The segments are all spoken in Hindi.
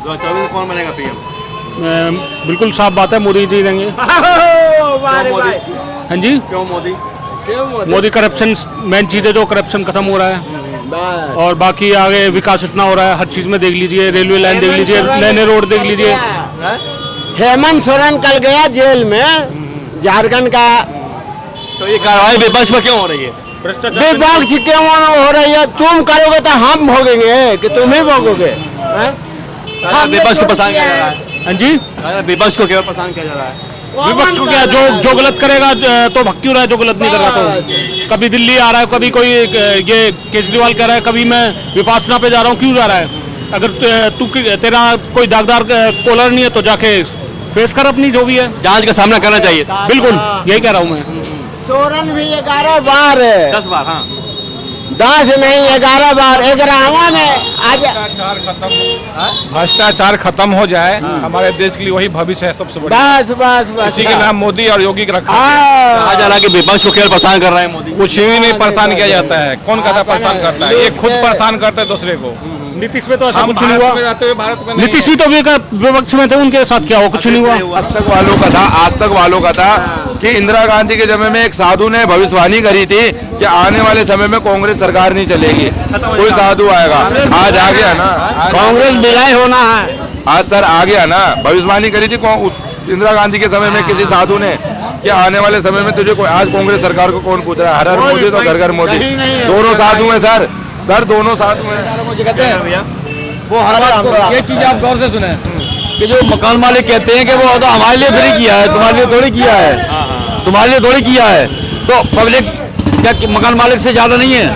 2024 में कौन बनेगा पीएम? बिल्कुल साफ बात है, मोदी जी रहेंगे। हाँ जी, क्यों मोदी? मोदी करप्शन मेन चीज़ है, जो करप्शन खत्म हो रहा है और बाकी आगे विकास इतना हो रहा है, हर चीज़ में देख लीजिए, रेलवे लाइन देख लीजिए, नए नए रोड देख लीजिए। हेमंत सोरेन कल गया जेल में, झारखंड का। तो ये कार्रवाई विपक्ष में क्यों हो रही है? विपक्ष क्यों हो रही है? तुम करोगे तो हम भोगेंगे कि तुम ही भोगोगे? विपक्ष को परेशान किया जा रहा है। हाँ जी, विपक्ष को केवल परेशान किया जा रहा है। विपक्ष को क्या, जो गलत करेगा तो भक्ति हो रहा है, जो गलत नहीं कर रहा तो कभी दिल्ली आ रहा है, कभी कोई ये केजरीवाल कह रहा है, कभी मैं विपासना पे जा रहा हूँ, क्यों जा रहा है? अगर तू तेरा कोई दागदार कॉलर नहीं है तो जाके फेस कर अपनी जो भी है, जांच का सामना करना चाहिए। बिल्कुल यही कह रहा हूँ मैं। सोरेन भी 11 बार है, 10 बार। हाँ 10 नहीं 11 बार। 11वां में आज भ्रष्टाचार खत्म हो जाए, हमारे देश के लिए वही भविष्य है सबसे बड़ा। बस बस बस इसी के नाम मोदी और योगी का रखा कहा जा रहा है कि विपक्ष को केवल परेशान कर रहा है मोदी। कुछ भी नहीं परेशान किया जाता है। कौन कहता है परेशान करता है? ये खुद परेशान करते हैं दूसरे को। नीतीश में तो ऐसा हम कुछ नहीं भारत में हुआ। रहते हुए भारत में नीतीश भी तो विपक्ष में थे, उनके साथ क्या हुआ? कुछ नहीं हुआ। आज तक वालों का था कि इंदिरा गांधी के समय में एक साधु ने भविष्यवाणी करी थी कि आने वाले समय में कांग्रेस सरकार नहीं चलेगी, कोई साधु आएगा। आज आ गया ना, कांग्रेस विलय होना है। आज सर आ गया ना। भविष्यवाणी करी थी इंदिरा गांधी के समय में किसी साधु ने कि आने वाले समय में तुझे आज कांग्रेस सरकार को कौन पूछ रहा है? हर हर मोदी तो घर घर मोदी। दोनों साधु हैं सर, दोनों साधु हैं। वो हर ये चीज आप गौर से सुने कि जो मकान मालिक कहते हैं कि वो तो हमारे लिए फ्री किया है, तुम्हारे लिए थोड़ी किया है, तुम्हारे लिए थोड़ी किया है। तो पब्लिक क्या मकान मालिक से ज्यादा नहीं है?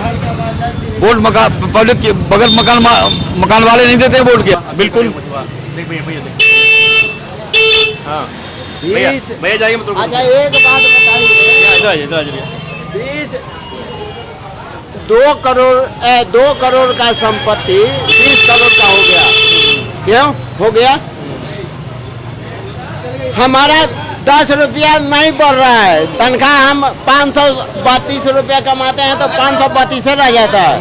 वोट पब्लिक के बगल मकान वाले नहीं देते वोट के। बिल्कुल। भैया जाइए मतलब। अच्छा एक बात बताइए, 2 करोड़ का संपत्ति 30 करोड़ का हो गया, क्यों हो गया? हमारा 10 रुपया नहीं बढ़ रहा है तनख्वाह। हम 532 रुपया कमाते हैं तो 532 रह जाता है।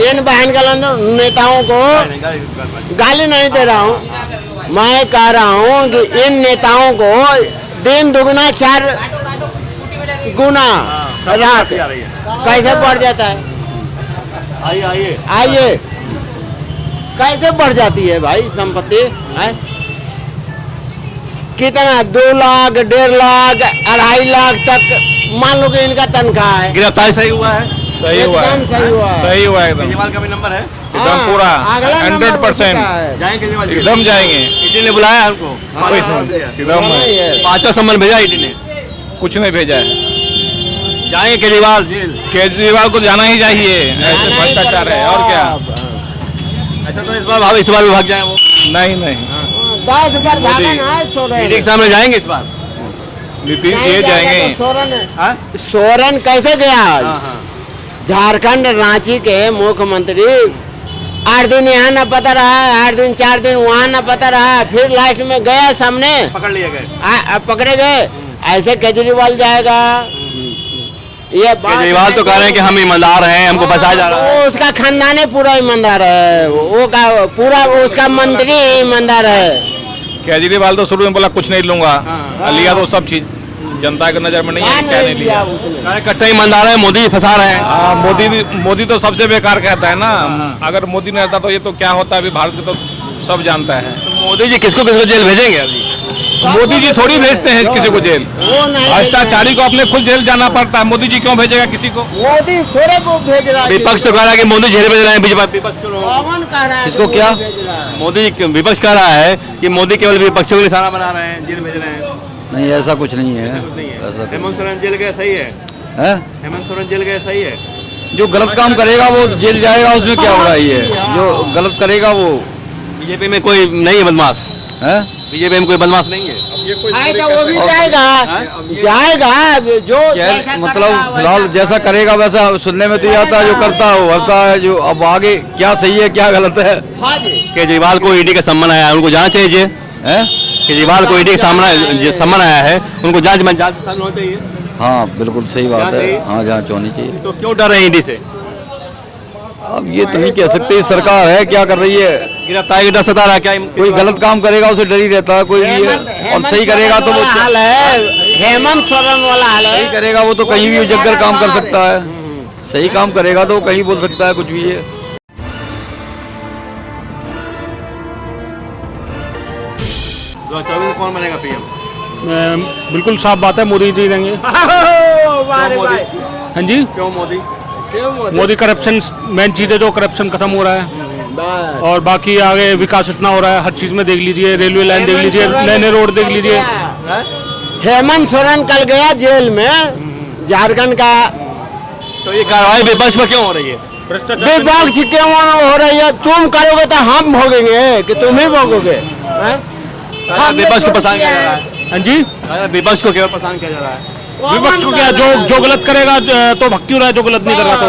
इन बहन का नेताओं को गाली नहीं दे रहा हूँ, मैं कह रहा हूँ कि इन नेताओं को दिन दुगुना 4 गुना रात कैसे बढ़ जाता है? आइए कैसे बढ़ जाती है भाई संपत्ति है? कितना 2 लाख 1.5 लाख 2.5 लाख तक मान लो कि इनका तनख्वाह है। गिरफ्तारी सही हुआ है? सही हुआ है, सही हुआ है एकदम। केजरीवाल का भी नंबर है एकदम पूरा 100%। जाएंगे केजरीवाल जी? एकदम जाएंगे। ईडी ने बुलाया हमको, एकदम 5वां सम्मन भेजा ईडी ने। कुछ नहीं भेजा है। जाएंगे केजरीवाल जेल? केजरीवाल को जाना ही चाहिए, ऐसे भ्रष्टाचार है और क्या। अच्छा तो इस बार भी भाग जाए वो? नहीं 10 बार भागा ना सोरेन। ईडी के सामने जाएंगे इस बार? नीतीश ये जाएंगे। सोरेन कैसे गया? झारखंड रांची के मुख्यमंत्री 8 दिन यहाँ न पता रहा, 8 दिन 4 दिन वहाँ न पता रहा, फिर लास्ट में गया सामने, पकड़ लिए गए, पकड़े गए। ऐसे केजरीवाल जाएगा? ये केजरीवाल तो कह रहे हैं कि हम ईमानदार हैं, हमको फंसाया जा रहा है। उसका खानदान ही पूरा ईमानदार है, वो का पूरा उसका मंत्री ईमानदार है। केजरीवाल तो शुरू में बोला कुछ नहीं लूंगा, लिया तो सब चीज। जनता की नजर में नहीं है क्या नहीं लिया। कट्टर ईमानदार है, मोदी फंसा रहे हैं। मोदी तो सबसे बेकार कहता है ना। अगर मोदी नहीं रहता तो ये तो क्या होता है, अभी भारत के तो सब जानता है। तो मोदी जी किसको किसको जेल भेजेंगे अभी? मोदी जी थोड़ी भेजते हैं किसी को जेल, भ्रष्टाचारी को अपने खुद जेल जाना पड़ता है। मोदी जी क्यों भेजेगा किसी को? मोदी थोड़े को भेज रहा है। विपक्ष तो कह रहा है कि मोदी जेल भेज रहे हैं, विपक्ष किसको क्या? मोदी विपक्ष कह रहा है कि मोदी केवल विपक्षों को निशाना बना रहे हैं, जेल भेज रहे हैं। नहीं ऐसा कुछ नहीं है। हेमंत सोरेन जेल गए सही है? हेमंत सोरेन जेल गए सही है? जो गलत काम करेगा वो जेल जाएगा, उसमें क्या हो रहा है? जो गलत करेगा वो। बीजेपी में कोई नहीं है बदमाश है? बीजेपी में कोई बदमाश नहीं है? वो भी जाएगा जो मतलब फिलहाल जैसा करेगा वैसा सुनने में तो आता है, जो करता है वो करता है। जो अब आगे क्या सही है क्या गलत है। केजरीवाल को ईडी का सम्मन आया है, उनको जाना चाहिए। केजरीवाल को ईडी का सम्मन आया है, उनको जांच में शामिल होना चाहिए। हाँ बिल्कुल सही बात है। हाँ जांच होनी चाहिए। तो क्यों डर रहे हैं ईडी से? अब ये तो नहीं कह सकते, सरकार है क्या कर रही है। गिरफ्तारी का डर सता रहा है क्या? कोई गलत काम करेगा उसे डर ही रहता है, कोई भी है, और सही करेगा तो वो हाल है, हेमंत सोरेन वाला हाल सही है। करेगा वो तो कहीं भी उजगर काम कर सकता है, सही काम करेगा तो वो कहीं बोल सकता है कुछ भी है। 2024 में कौन बनेगा पीएम? बिल्कुल साफ बात है, मोदी जी रहेंगे। हाँ जी, क्यों मोदी? मोदी करप्शन मेन चीज़ है, जो करप्शन खत्म हो रहा है और बाकी आगे विकास इतना हो रहा है, हर चीज़ में देख लीजिए, रेलवे लाइन देख लीजिए, नए नए रोड देख लीजिए। हेमंत सोरेन कल गया जेल में, झारखंड का। तो ये कार्रवाई विपक्ष पर क्यों हो रही है? विपक्ष क्यों हो रही है? तुम करोगे तो हम भोगेंगे कि तुम ही भोगोगे? विपक्ष को परेशान किया जा रहा है। हाँ जी, विपक्ष को केवल परेशान किया जा रहा है। विपक्ष को क्या, जो गलत करेगा तो भग क्यों रहा है, जो गलत नहीं कर रहा तो।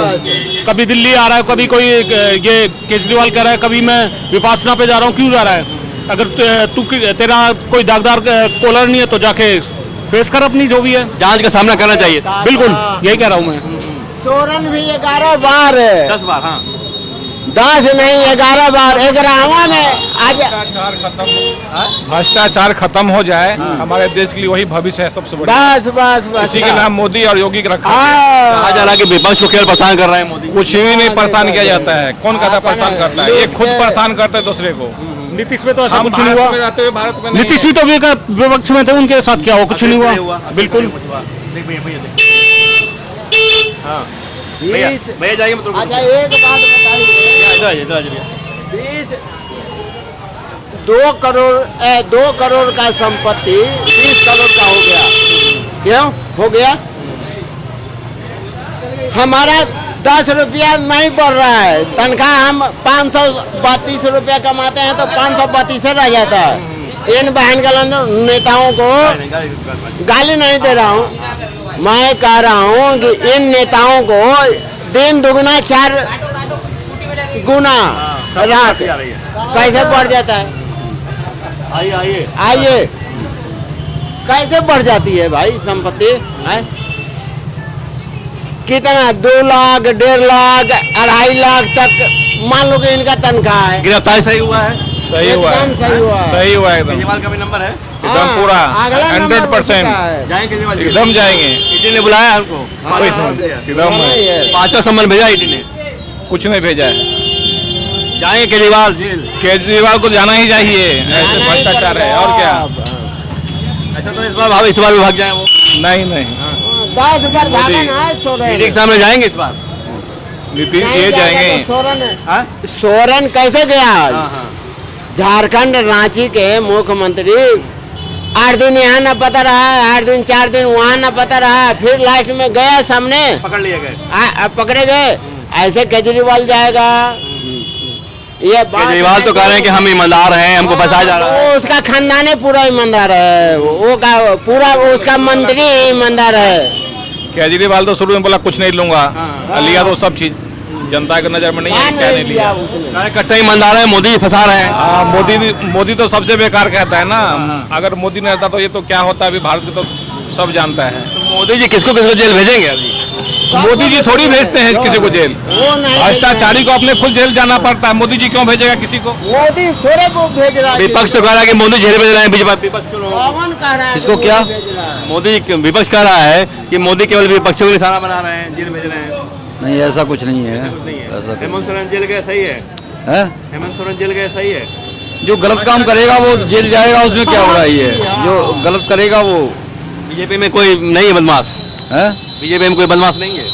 कभी दिल्ली आ रहा है, कभी कोई ये केजरीवाल कह रहा है, कभी मैं विपासना पे जा रहा हूँ, क्यों जा रहा है? अगर तू तेरा कोई दागदार कॉलर नहीं है तो जाके फेस कर अपनी जो भी है, जांच का सामना करना चाहिए। बिल्कुल यही कह रहा हूँ मैं। सोरेन भी 11 बार है, 10 बार। हाँ, 10 नहीं 11 बार। 11वां में आज भ्रष्टाचार खत्म हो जाए, हमारे देश के लिए वही भविष्य है सबसे बड़ा। बस बस बस इसी के नाम मोदी और योगी का रखा है। कहा जा रहा है कि विपक्ष को केवल परेशान कर रहे हैं मोदी। कुछ भी नहीं परेशान किया जाता है। कौन कहता है परेशान करता है? ये खुद परेशान करते हैं दूसरे को। नीतीश में तो ऐसा हम कुछ नहीं भारत में हुआ। रहते हुए भारत में नहीं नीतीश भी तो विपक्ष में थे, उनके साथ क्या हुआ? कुछ नहीं हुआ। बिल्कुल। भैया भैया जाइए मतलब। अच्छा एक बात बताइए, 2 करोड़ का संपत्ति 20 करोड़ का हो गया, क्यों हो गया? हमारा 10 रुपया नहीं बढ़ रहा है तनख्वाह, हम 532 रुपया कमाते हैं तो 532 रह जाता है। इन बहन का नेताओं को गाली नहीं दे रहा हूँ, मैं कह रहा हूँ कि इन नेताओं को दिन दुगना 4 गुना रात कैसे बढ़ जाता है? आइए कैसे बढ़ जाती है भाई संपत्ति है? कितना 2 लाख 1.5 लाख 2.5 लाख तक मान लो कि इनका तनख्वाह है। गिरफ्तारी सही हुआ है? सही हुआ है, एकदम सही हुआ है। सही हुआ है एकदम, केजरीवाल का भी नंबर है? एकदम पूरा अगला नंबर 100%। जाएंगे केजरीवाल जी? एकदम जाएंगे, ईडी ने बुलाया है हमको? एकदम पांचवा सम्मन भेजा ईडी ने? कुछ नहीं भेजा है। जाएंगे केजरीवाल जेल? केजरीवाल को जाना ही चाहिए, ऐसे भ्रष्टाचार है और क्या। अच्छा, तो इस बार भी भाग जाए वो? नहीं नहीं, 10 बार भागा ना सोरेन। ईडी के सामने जाएंगे इस बार? नीतीश नहीं ये जाएगा जाएंगे। तो हाँ? सोरेन कैसे गया? हाँ। झारखंड रांची के मुख्यमंत्री 8 दिन यहाँ न पता रहा, 8 दिन 4 दिन वहाँ न पता रहा, फिर लास्ट में गया सामने, पकड़ लिए गए? पकड़े गए। ऐसे केजरीवाल जाएगा? ये बात केजरीवाल तो कह रहे हैं कि हम ईमानदार हैं, हमको फंसाया जा रहा है। वो उसका खानदान ही पूरा ईमानदार है, वो का पूरा उसका मंत्री ईमानदार है। केजरीवाल तो शुरू में बोला कुछ नहीं लूंगा, लिया तो सब चीज जनता की नजर में नहीं है, क्या नहीं लिया। कट्टर ईमानदार है, मोदी फंसा रहे हैं। मोदी तो सबसे बेकार कहता है ना। अगर मोदी नहीं रहता तो ये तो क्या होता है, अभी भारत को तो सब जानता है। मोदी जी किसको किसको जेल भेजेंगे अभी? मोदी जी थोड़ी भेजते हैं किसी को जेल, वो नहीं भ्रष्टाचारी को अपने खुद जेल जाना पड़ता है। मोदी जी क्यों भेजेगा किसी को? मोदी थोड़े को भेज रहा है। विपक्ष तो कह रहा है कि मोदी जेल भेज रहे हैं, विपक्ष क्यों लोग? कौन कह रहा है किसको कि क्या? मोदी भेज रहा है? मोदी विपक्ष कह रहा है कि मोदी केवल विपक्षियों को निशाना बना रहे हैं, जेल भेज रहे हैं। नहीं ऐसा कुछ नहीं है, नहीं है। ऐसा कुछ हेमंत सोरेन जेल गए सही है? है। हेमंत सोरेन जेल गए सही है? जो गलत काम करेगा वो जेल जाएगा, उसमें क्या हो रहा है? ये जो गलत करेगा वो बीजेपी में कोई नहीं है बदमाश? है। बीजेपी में कोई बदमाश नहीं है?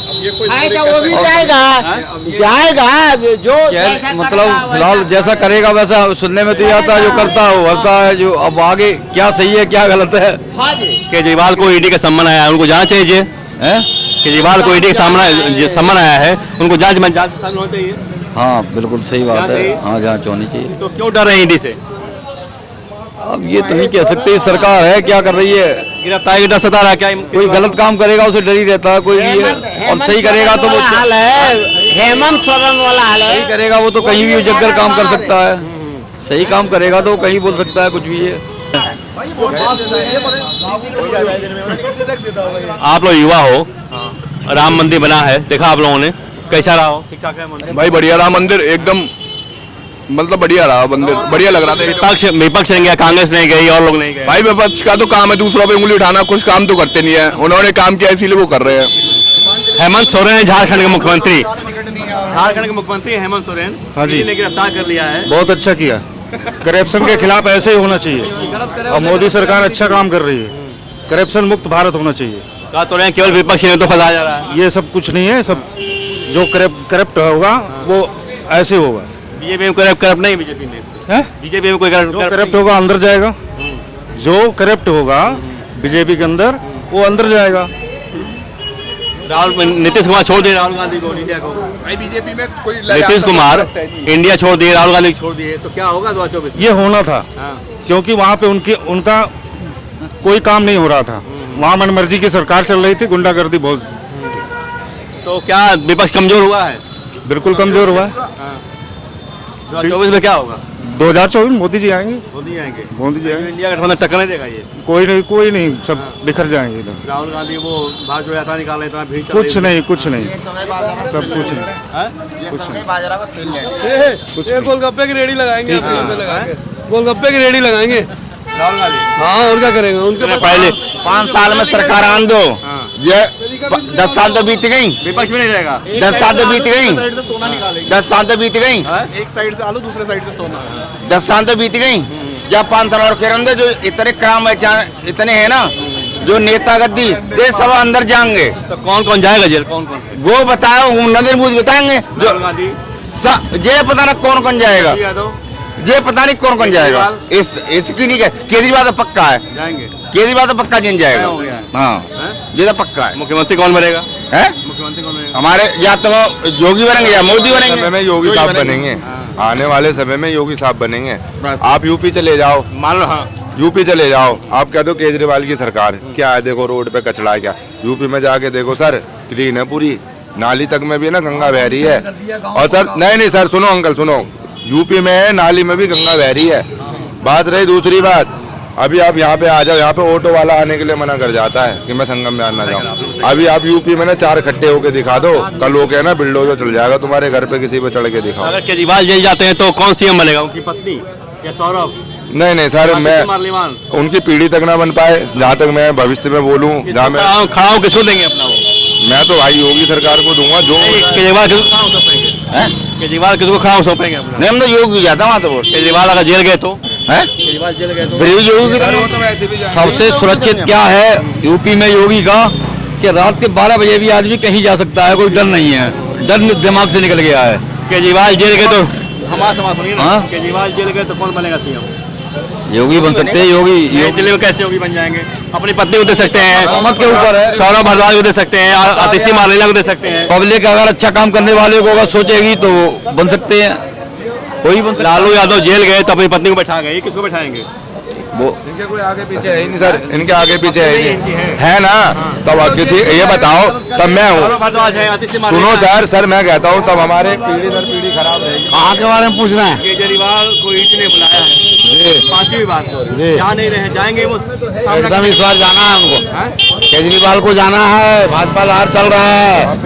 आएगा वो भी जाएगा, जाएगा जो जैसा मतलब करेगा फिलहाल जैसा करेगा वैसा सुनने में तो ये आता है, जो करता है वो भरता है। जो अब आगे क्या सही है क्या गलत है? हाँ जी। केजरीवाल को ईडी का सम्मन आया है, उनको जाना चाहिए। हैं? केजरीवाल को ईडी का सम्मन आया है, उनको जांच में शामिल होना चाहिए। हाँ बिल्कुल सही बात जांच है। चाहिए। हाँ जांच होनी चाहिए। तो क्यों डर रहे हैं ईडी से? अब ये तो नहीं कह सकते, सरकार है क्या कर रही है। गिरफ्तारी का डर सता रहा है क्या? कोई गलत काम करेगा उसे डर ही रहता है, कोई भी है, और सही करेगा तो वो हाल है, हेमंत सोरेन वाला हाल सही है। करेगा वो तो कहीं भी उजगर काम कर सकता है, सही काम करेगा तो वो कहीं बोल सकता है कुछ भी है। आप लोग युवा हो, राम मंदिर बना है, देखा आप लोगों ने, कैसा रहा हो? ठीक ठाक है मंदिर? भाई बढ़िया रहा मंदिर एकदम, मतलब बढ़िया रहा मंदिर, बढ़िया लग रहा था। विपक्ष नहीं गया, कांग्रेस नहीं गई, और लोग नहीं गए। भाई विपक्ष का तो काम है दूसरों पे उंगली उठाना, कुछ काम तो करते नहीं है। उन्होंने काम किया इसीलिए वो कर रहे हैं। हेमंत सोरेन है झारखंड के मुख्यमंत्री, झारखंड के मुख्यमंत्री हेमंत सोरेन, हाँ जी, ने गिरफ्तार कर लिया है। बहुत अच्छा किया। करप्शन के खिलाफ ऐसे ही होना चाहिए और मोदी सरकार अच्छा काम कर रही है। करप्शन मुक्त भारत होना चाहिए। कहा तो रहे केवल विपक्ष ने तो फंसाया जा रहा है। ये सब कुछ नहीं है, सब जो करप्ट होगा वो ऐसे होगा। बीजेपी में कोई करप्ट नहीं, बीजेपी ने, बीजेपी में कोई करप्ट होगा अंदर जाएगा, जो करप्ट होगा बीजेपी के अंदर वो अंदर जाएगा। राहुल नीतीश कुमार छोड़ दिए राहुल गांधी को, इंडिया को। भाई बीजेपी में कोई नीतीश कुमार इंडिया छोड़ दिए, राहुल गांधी छोड़ दिए, तो क्या होगा 2024? ये होना था, क्योंकि वहाँ पे उनका कोई काम नहीं हो रहा था। वहाँ मनमर्जी की सरकार चल रही थी, गुंडागर्दी बहुत। तो क्या विपक्ष कमजोर हुआ है? बिल्कुल कमजोर हुआ है। 2024 में क्या होगा? 2024 मोदी जी आएंगे। मोदी आएंगे, मोदी जी आएंगे। इंडिया गठबंधन टक्कर नहीं देगा ये? कोई नहीं, सब बिखर जाएंगे इधर। राहुल गांधी वो भाजपा यात्रा निकाले, इतना भीड़ चल कुछ रही है। नहीं, कुछ नहीं, सब कुछ नहीं, कुछ नहीं। गोलगप्पे की रेडी लगाएंगे, गोलगप्पे की रेडी लगाएंगे राहुल गांधी। हाँ, और क्या करेंगे? उनके पहले 5 साल में सरकार आन दो, ये 10 साल तो बीत गई, विपक्ष में नहीं रहेगा। 10 साल तो बीत गई, 10 साल तो बीत गई, एक साइड से आलू, दूसरे साइड से सोना। 10 साल तो बीत गई। जब 5 साल और खेरन दे, जो इतने क्राम इतने हैं ना, जो नेता गद्दी ये सब अंदर जाएंगे। तो कौन कौन जाएगा जेल? कौन कौन? वो बताओ, नरेंद्र मोदी बताएंगे। जो ये पता ना कौन कौन जाएगा, ये पता नहीं कौन कौन जाएगा। इसकी नहीं, केजरीवाल तो पक्का है, जाएंगे। केजरीवाल तो पक्का जिन जाएगा। हाँ, ये तो पक्का है। मुख्यमंत्री कौन बनेगा? मुख्यमंत्री कौन बनेगा? हमारे या तो योगी बनेंगे या मोदी बनेंगे। समय में योगी साहब बनेंगे, आने वाले समय में योगी साहब बनेंगे। आप यूपी चले जाओ, मान लो, हाँ, यूपी चले जाओ, आप कह दो केजरीवाल की सरकार क्या है, देखो रोड पे कचरा है क्या। यूपी में जाके देखो सर, क्लीन है पूरी, नाली तक में भी ना गंगा बह रही है। और सर नहीं सर सुनो अंकल सुनो, यूपी में नाली में भी गंगा बह रही है। बात रही दूसरी बात, अभी आप यहाँ पे आ जाओ, यहाँ पे ऑटो वाला आने के लिए मना कर जाता है कि मैं संगम में आना जाऊँ। अभी आप यूपी में ना 4 इकट्ठे होके दिखा दो, कल हो के ना बिल्डोजर चल जाएगा तुम्हारे घर पे, किसी पे चढ़ के दिखाओ। अगर केजरीवाल जेल जाते हैं तो कौन सीएम बनेगा? उनकी पत्नी या सौरभ? नहीं सर, मैं उनकी पीढ़ी तक ना बन पाए, जहाँ तक मैं भविष्य में बोलूँ, जहाँ मैं खड़ा हूँ, किसको देंगे अपना? मैं तो भाई योगी सरकार को दूंगा। जो केजरीवाल किसको खड़ा सौंपेंगे? केजरीवाल किसको खड़ा सौंपेंगे अपना? नहीं, हम तो योगी जाता वहाँ तो। केजरीवाल अगर जेल गए तो? केजरीवाल जेल गए तो योगी की सबसे सुरक्षित क्या है यूपी में योगी का, कि रात के 12 बजे भी आदमी कहीं जा सकता है, कोई डर नहीं है, डर दिमाग से निकल गया है। केजरीवाल जेल गए तो हमारा समाज सुनिए ना, केजरीवाल जेल गए तो कौन बनेगा सीएम? योगी बन सकते हैं। योगी दिल्ली में कैसे योगी बन जाएंगे? अपनी पत्नी को दे सकते हैं, मत के ऊपर है, सौरभ भारद्वाज को दे सकते हैं, आतिशी मारलेला को दे सकते हैं। पब्लिक अगर अच्छा काम करने वाले को अगर सोचेगी तो बन सकते हैं, कोई बन सकता। लालू यादव जेल गए तो अपनी पत्नी को बैठा गए, किसको बैठाएंगे? वो इनके कोई आगे पीछे है नहीं सर, इनके आगे पीछे है नहीं है ना। तब किसी ये बताओ, तब मैं हूँ। सुनो सर मैं कहता हूँ, तब हमारे पीढ़ी दर पीढ़ी खराब रहेगी। कहाँ के बारे में पूछना है? केजरीवाल को ईडी ने बुलाया है, 5वीं बार जा नहीं रहे, जाएंगे वो? एकदम इस बार जाना है हमको, केजरीवाल को जाना है। भाजपा लहर चल रहा है,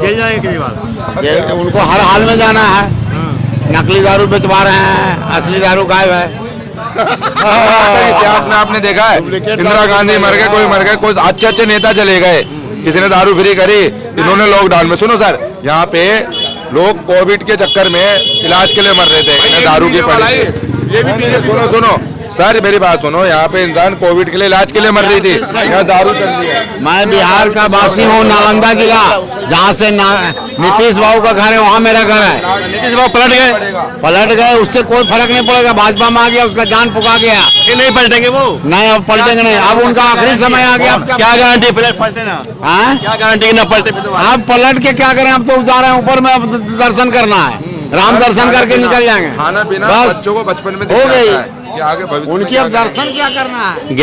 जेल जाएंगे केजरीवाल? उनको हर हाल में जाना है। नकली दारू बेचवा रहे हैं, असली दारू गायब है। इतिहास में आपने देखा है, इंदिरा गांधी मर गए, कोई मर गए, कोई अच्छे नेता चले गए, किसी ने दारू फ्री करी, इन्होंने लॉकडाउन में। सुनो सर, यहाँ पे लोग कोविड के चक्कर में इलाज के लिए मर रहे थे, इन्हें दारू की पड़ी। ये भी सुनो सर मेरी बात सुनो, यहाँ पे इंसान कोविड के लिए इलाज के लिए मर रही थी, यहाँ दारू कर दी है। मैं बिहार का वासी हूँ, नालंदा जिला, जहाँ से नीतीश बाबू का घर है, वहाँ मेरा घर है। नीतीश बाबू पलट गए, उससे कोई फर्क नहीं पड़ेगा। भाजपा में आ गया, उसका जान फुका गया। नहीं पलटेंगे वो? नहीं, अब पलटेंगे नहीं, अब उनका आखिरी समय आ गया। क्या गारंटी पलटे ना? क्या गारंटी ना पलटे? अब पलट के क्या करें? अब तो जा रहे हैं ऊपर में, अब दर्शन करना है, राम दर्शन करके निकल जाएंगे। खाना पीना बच्चों को बचपन में हो गई, आगे उनकी अब दर्शन क्या करना है?